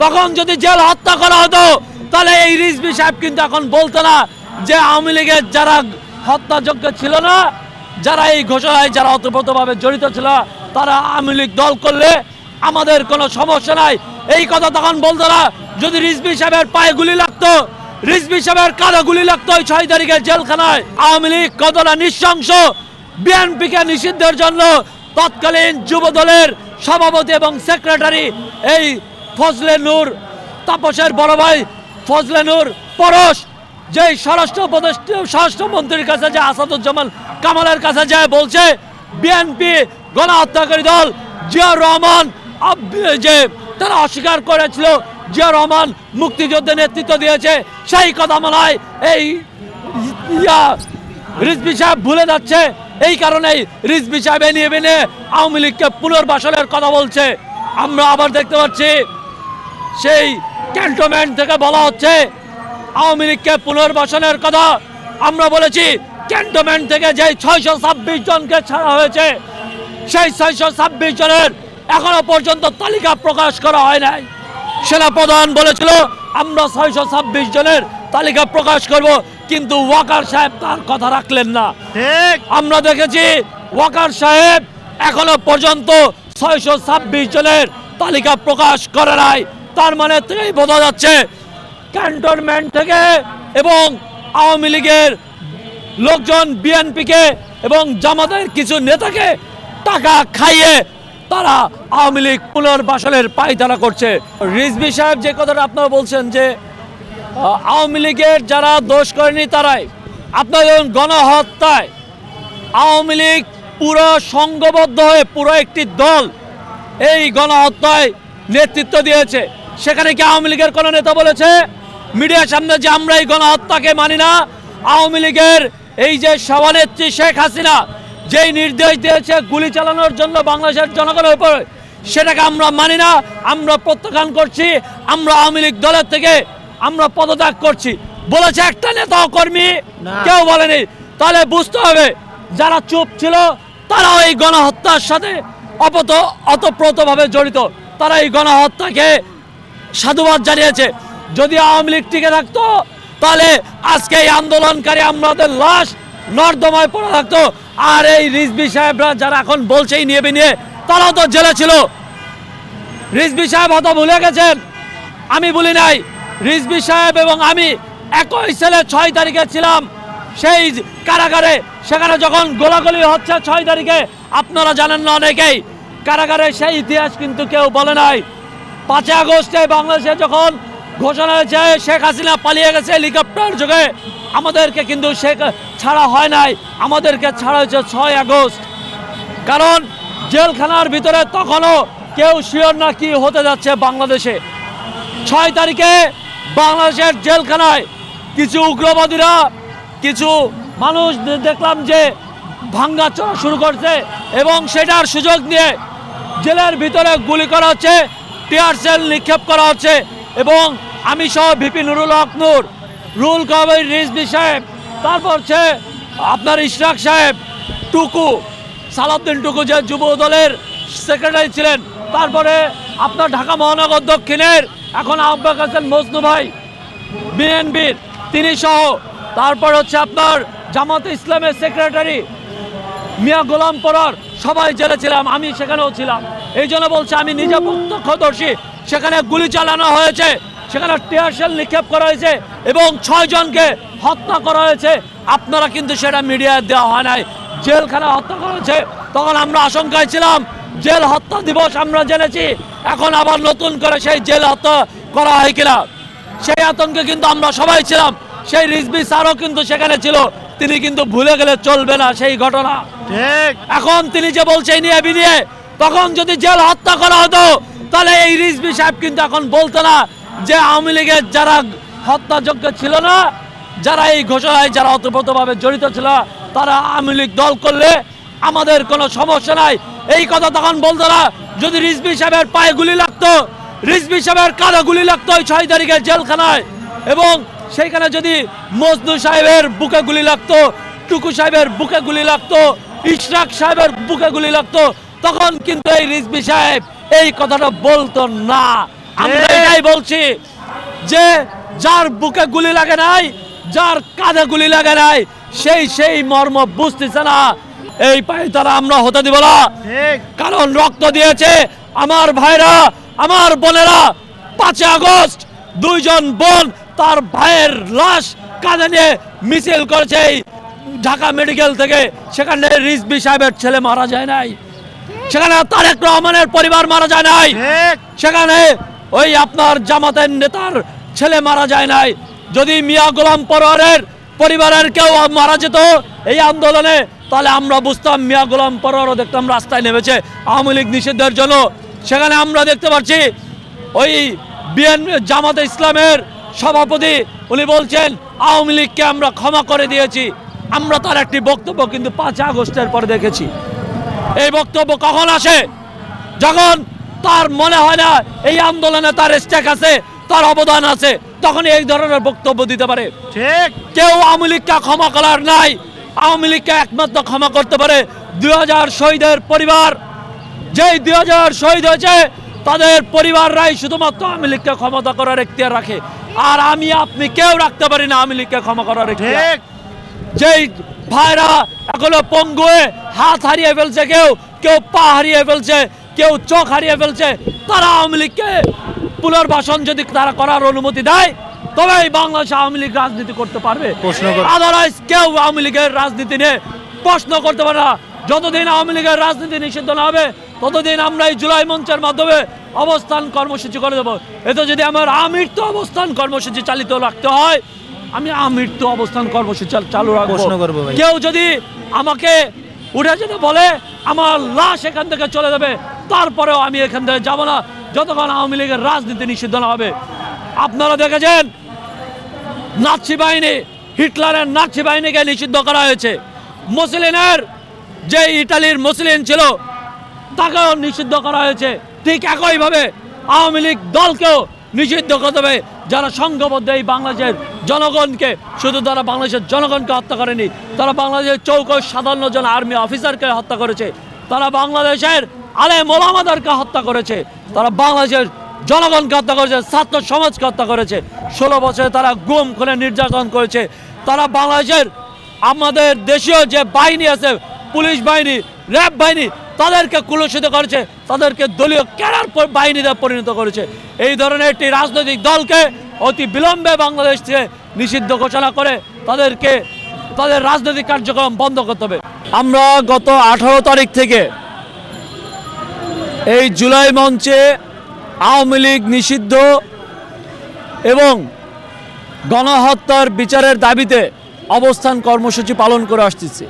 তখন যদি জেল হত্যা করা হতো তাহলে এই রিজভী সাহেব কিন্তু এখন বলতো না যে আওয়ামী লীগের যারা হত্যাযোগ্য ছিল না, যারা এই ঘোষণায় যারা ওতপ্রোতভাবে জড়িত ছিল, তারা আওয়ামী লীগ দল করলে আমাদের কোনো সমস্যা নাই, এই কথা তখন বলতো না। যদি রিজভী সাহেবের পায়ে গুলি লাগতো, রিজভী সাহেবের কাঁধে গুলি লাগতো ওই 6 তারিখের জেলখানায়, আওয়ামী লীগ কতটা নৃশংস বিএনপিকে নিষিদ্ধের জন্য তৎকালীন যুব দলের সভাপতি এবং সেক্রেটারি এই ফজলে নূর, তাপসের বড় ভাই ফজলে নূর পরশ, যে স্বরাষ্ট্রমন্ত্রীর কাছে যে আসাদুজ্জামান কামালের কাছে যায় বলছে বিএনপি গণহত্যাকারী দল, জিয়াউর রহমান যে তারা অস্বীকার করেছিল জিয়াউর রহমান মুক্তিযুদ্ধে নেতৃত্ব দিয়েছে, সেই কথা মনে হয় এই রিজভী সাহেব ভুলে যাচ্ছে। এই কারণেই রিজভী সাহেব নিয়ে আওয়ামী লীগকে পুনর্বাসনের কথা বলছে। আমরা আবার দেখতে পাচ্ছি সেই ক্যান্টনমেন্ট থেকে বলা হচ্ছে আওয়ামী লীগকে পুনর্বাসনের কথা। আমরা বলেছি ক্যান্টনমেন্ট থেকে যে 626 জনকে ছাড়া হয়েছে, সেই 626 জনের এখনো পর্যন্ত তালিকা প্রকাশ করা হয় নাই। সেনাপ্রধান বলেছিল আমরা 626 জনের তালিকা প্রকাশ করব, কিন্তু ওয়াকার সাহেব তার কথা রাখলেন না। আমরা দেখেছি ওয়াকার সাহেব এখনো পর্যন্ত 626 জনের তালিকা প্রকাশ করে নাই। তার মানে থেকেই বোঝা যাচ্ছে ক্যান্টনমেন্ট থেকে এবং আওয়ামী লীগের লোকজন বিএনপিকে এবং জামাতের কিছু নেতাকে টাকা খাইয়ে তারা আওয়ামী লীগ পুনর্বাসনের পায়তারা করছে। রিজভী সাহেব যে কথাটা আপনারা বলছেন যে আওয়ামী লীগের যারা দোষ করেনি তারাই, আপনার গণহত্যায় আওয়ামী লীগ পুরো সংঘবদ্ধ হয়ে পুরো একটি দল এই গণহত্যায় নেতৃত্ব দিয়েছে। সেখানে কি আওয়ামী লীগের কোনো নেতা বলেছে মিডিয়ার সামনে যে আমরা এই গণহত্যাকে মানি না? আওয়ামী লীগের এই যে সভানেত্রী শেখ হাসিনা যেই নির্দেশ দিয়েছে গুলি চালানোর জন্য বাংলাদেশের জনগণের উপর, সেটাকে আমরা মানি না, আমরা প্রত্যাখ্যান করছি, আমরা আওয়ামী লীগ দলের থেকে আমরা পদত্যাগ করছি বলেছে একটা নেতা কর্মী? কেউ বলেনি। তাহলে বুঝতে হবে যারা চুপ ছিল তারাও এই গণহত্যার সাথে অতপ্রতভাবে জড়িত, তারা এই গণহত্যাকে সাধুবাদ জানিয়েছে। যদি আওয়ামী লীগ টিকে থাকতো তাহলে আজকে এই আন্দোলনকারী আমাদের লাশ নর্দমায় পড়ে থাকতো। আর এই রিজভী সাহেবরা যারা এখন বলছে নিয়ে তারাও তো জেলে ছিল। রিজভী সাহেব হয়তো ভুলে গেছেন, আমি বলি নাই। রিজভী সাহেব এবং আমি একই সেলে 6 তারিখে ছিলাম সেই কারাগারে। সেখানে যখন গোলাগুলি হচ্ছে 6 তারিখে, আপনারা জানেন না অনেকেই, কারাগারে সেই ইতিহাস কিন্তু কেউ বলে নাই। 5 আগস্টে বাংলাদেশে যখন ঘোষণা হয়েছে শেখ হাসিনা পালিয়ে গেছে হেলিকপ্টার যোগে, আমাদেরকে কিন্তু ছাড়া হয় নাই, আমাদেরকে ছাড়া হয়েছে 6 আগস্ট। কারণ জেলখানার ভিতরে তখনও কেউ শিওর না কি হতে যাচ্ছে বাংলাদেশে। 6 তারিখে বাংলাদেশের জেলখানায় কিছু উগ্রবাদীরা, কিছু মানুষ দেখলাম যে ভাঙ্গাচোরা শুরু করছে এবং সেটার সুযোগ নিয়ে জেলের ভিতরে গুলি করা হচ্ছে, টিয়ার সেল নিক্ষেপ করা হচ্ছে। এবং আমি সহ ভিপি নুরুল হক নূর, রুহুল কবির রিজভী সাহেব, তারপর হচ্ছে আপনার ইশরাক সাহেব, টুকু সালাউদ্দিন টুকু যে যুব দলের সেক্রেটারি ছিলেন, তারপরে আপনার ঢাকা মহানগর দক্ষিণের এখন আহ্বায়ক আছেন মজনু ভাই বিএনপির, তিনি সহ, তারপর হচ্ছে আপনার জামাতে ইসলামের সেক্রেটারি মিয়া গোলাম পরার, সবাই জেলে ছিলাম, আমি সেখানেও ছিলাম। এই জন্য বলছে আমি নিজে প্রত্যক্ষদর্শী। সেখানে গুলি চালানো হয়েছে, সেখানে টিয়ার সেল নিক্ষেপ করা হয়েছে এবং 6 জনকে হত্যা করা হয়েছে। আপনারা কিন্তু সেটা মিডিয়ায় দেওয়া হয় নাই। জেলখানা হত্যা করা হয়েছে, তখন আমরা আশঙ্কায় ছিলাম জেল হত্যা দিবস আমরা জেনেছি, এখন আবার নতুন করে সেই জেল হত্যা করা হয় কিনা, সেই আতঙ্কে কিন্তু আমরা সবাই ছিলাম। সেই রিজভী স্যারও কিন্তু সেখানে ছিল, তিনি কিন্তু ভুলে গেলে চলবে না সেই ঘটনা। এখন তিনি যে বলছে নিয়ে তখন যদি জেল হত্যা করা হতো তাহলে এই রিজভী সাহেব কিন্তু এখন বলতো না যে আওয়ামী লীগের যারা হত্যাযোগ্য ছিল না, যারা এই ঘোষণায় যারা ওতপ্রোতভাবে জড়িত ছিল, তারা আওয়ামী লীগ দল করলে আমাদের কোনো সমস্যা নাই, এই কথা তখন বলতো না। যদি রিজভী সাহেবের পায়ে গুলি লাগতো, রিজভী সাহেবের কাঁধে গুলি লাগতো ওই 6 তারিখের জেলখানায়, এবং সেইখানে যদি মজনু সাহেবের বুকে গুলি লাগতো, টুকু সাহেবের বুকে গুলি লাগতো, ইশরাক সাহেবের বুকে গুলি লাগতো, তখন কিন্তু এই রিজভী সাহেব এই কথাটা বলতো না। আমরা এটাই বলছি যে যার বুকে গুলি লাগে নাই, যার কাঁধে গুলি লাগে নাই, সেই মর্ম বুঝতেছে না। এই পায়ে তারা আমরা হতে দিব না, কারণ রক্ত দিয়েছে আমার ভাইরা, আমার বোনেরা। 5 আগস্ট 2 জন বোন তার ভাইয়ের লাশ কাঁধে নিয়ে মিছিল করেছে ঢাকা মেডিকেল থেকে। সেখানে রিজভী সাহেবের ছেলে মারা যায় নাই, সেখানে তারেক রহমানের পরিবার মারা যায় নাই, সেখানে ওই আপনার জামাতের নেতার ছেলে মারা যায় নাই। যদি মিয়া গোলাম পরোয়ারের পরিবারের কেউ মারা যেত এই আন্দোলনে, তাহলে আমরা বুঝতাম মিয়া গোলাম পরোয়ারও দেখতাম রাস্তায় নেমেছে আওয়ামী লীগ নিষিদ্ধের জন্য। সেখানে আমরা দেখতে পাচ্ছি ওই বিএনপি জামাতে ইসলামের সভাপতি উনি বলছেন আওয়ামী লীগকে আমরা ক্ষমা করে দিয়েছি। আমরা তার একটি বক্তব্য কিন্তু 5 আগস্টের পরে দেখেছি। এই বক্তব্য কখন আসে? যখন তার মনে হয় না এই আন্দোলনে তার স্টেক আছে, তার অবদান আছে, তখন এই ধরনের বক্তব্য দিতে পারে। ঠিক, কেউ আওয়ামী লীগকে ক্ষমা করার নাই। আওয়ামী লীগকে একমাত্র ক্ষমা করতে পারে 2000 শহীদের পরিবার। যেই 2000 শহীদ হয়েছে তাদের পরিবাররাই শুধুমাত্র আওয়ামী লীগকে ক্ষমতা করার এখতিয়ার রাখে। আর আমি আপনি কেউ রাখতে পারি না আওয়ামী লীগকে ক্ষমা করার এখতিয়ার। যেই ভাইরা এখনো পঙ্গু হয়ে হাত হারিয়ে ফেলছে, কেউ পা হারিয়ে ফেলছে, কেউ চোখ হারিয়ে ফেলছে, তারা আওয়ামী লীগকে পুনর্বাসন যদি তারা করার অনুমতি দেয় তবেই বাংলাদেশে আওয়ামী লীগ রাজনীতি করতে পারবে। আদারওয়াইজ কেউ আওয়ামী লীগের রাজনীতি নিয়ে প্রশ্ন করতে পারে না। যতদিন আওয়ামী লীগের রাজনীতি নিষিদ্ধ না হবে ততদিন আমরা এই জুলাই মঞ্চের মাধ্যমে অবস্থান কর্মসূচি করে দেবো। এতে যদি আমার আমৃত্যু অবস্থান কর্মসূচি চালিত রাখতে হয়, আমি আমৃত্যু অবস্থান কর্মসূচি চালু রাখবো। কেউ যদি আমাকে উঠে যেতে বলে আমার লাশ এখান থেকে চলে যাবে, তারপরেও আমি এখান থেকে যাব না যতক্ষণ আওয়ামী লীগের রাজনীতি নিষিদ্ধ না হবে। আপনারা দেখেছেন নাৎসি বাহিনী, হিটলারের নাৎসি বাহিনীকে নিষিদ্ধ করা হয়েছে। মুসলিনের যে ইটালির মুসলিন ছিল তাকেও নিষিদ্ধ করা হয়েছে। ঠিক একইভাবে আওয়ামী লীগ দলকেও নিষিদ্ধ করতে হবে। যারা সংঘবদ্ধ এই বাংলাদেশের জনগণকে, শুধু তারা বাংলাদেশের জনগণকে হত্যা করেনি, তারা বাংলাদেশের 54 জন আর্মি অফিসারকে হত্যা করেছে, তারা বাংলাদেশের আলেম ওলামাদেরকে হত্যা করেছে, তারা বাংলাদেশের জনগণকে হত্যা করেছে, ছাত্র সমাজকে হত্যা করেছে। 16 বছরে তারা গুম খুনে নির্যাতন করেছে। তারা বাংলাদেশের আমাদের দেশীয় যে বাহিনী আছে, পুলিশ বাহিনী, র্যাব বাহিনী, তাদেরকে কুলুষিত করেছে, তাদেরকে দলীয় ক্যাডার বাহিনীতে পরিণত করেছে। এই ধরনের একটি রাজনৈতিক দলকে অতি বিলম্বে বাংলাদেশ থেকে নিষিদ্ধ ঘোষণা করে তাদের রাজনৈতিক কার্যক্রম বন্ধ করতে হবে। আমরা গত 18 তারিখ থেকে এই জুলাই মঞ্চে আওয়ামী লীগ নিষিদ্ধ এবং গণহত্যার বিচারের দাবিতে অবস্থান কর্মসূচি পালন করে আসতেছি।